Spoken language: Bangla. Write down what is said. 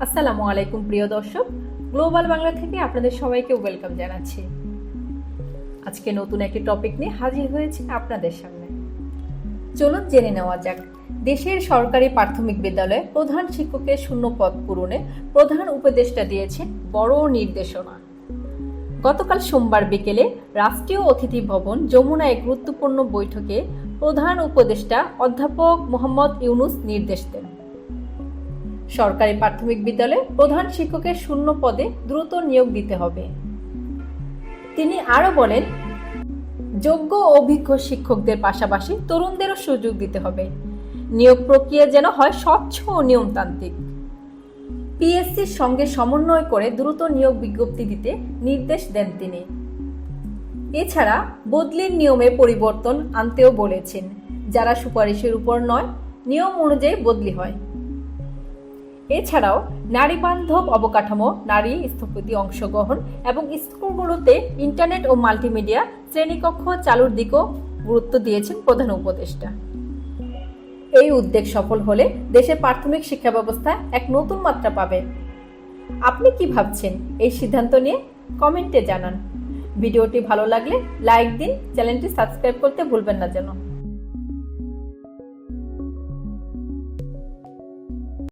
আসসালামু আলাইকুম প্রিয় দর্শক, গ্লোবাল বাংলা থেকে আপনাদের সবাইকে ওয়েলকাম জানাচ্ছি। আজকে নতুন একটি টপিক নিয়ে হাজির হয়েছে আপনাদের সামনে। চলুন জেনে নেওয়া যাক দেশের সরকারি প্রাথমিক বিদ্যালয়ে প্রধান শিক্ষকের শূন্য পদ পূরণে প্রধান উপদেষ্টা দিয়েছেন বড় নির্দেশনা। গতকাল সোমবার বিকেলে রাষ্ট্রীয় অতিথি ভবন যমুনায় গুরুত্বপূর্ণ বৈঠকে প্রধান উপদেষ্টা অধ্যাপক মোহাম্মদ ইউনুস নির্দেশ দেন। সরকারি প্রাথমিক বিদ্যালয়ে প্রধান শিক্ষকের শূন্য পদে দ্রুত নিয়োগ দিতে হবে। তিনি আরও বলেন, যোগ্য অভিজ্ঞ শিক্ষকদের পাশাপাশি তরুণদেরও সুযোগ দিতে হবে। নিয়োগ প্রক্রিয়া যেন হয় স্বচ্ছ ও নিয়মতান্ত্রিক। পিএসসির সঙ্গে সমন্বয় করে দ্রুত নিয়োগ বিজ্ঞপ্তি দিতে নির্দেশ দেন তিনি। এছাড়া বদলির নিয়মে পরিবর্তন আনতেও বলেছেন, যারা সুপারিশের উপর নয়, নিয়ম অনুযায়ী বদলি হয়। এছাড়াও নারী বান্ধব অবকাঠামো, নারী স্থপতি অংশগ্রহণ এবং স্কুলগুলোতে ইন্টারনেট ও মাল্টিমিডিয়া শ্রেণীকক্ষ চালুর দিকেও গুরুত্ব দিয়েছেন প্রধান উপদেষ্টা। এই উদ্যোগ সফল হলে দেশের প্রাথমিক শিক্ষা ব্যবস্থা এক নতুন মাত্রা পাবে। আপনি কি ভাবছেন এই সিদ্ধান্ত নিয়ে? কমেন্টে জানান। ভিডিওটি ভালো লাগলে লাইক দিন, চ্যানেলটি সাবস্ক্রাইব করতে ভুলবেন না যেন।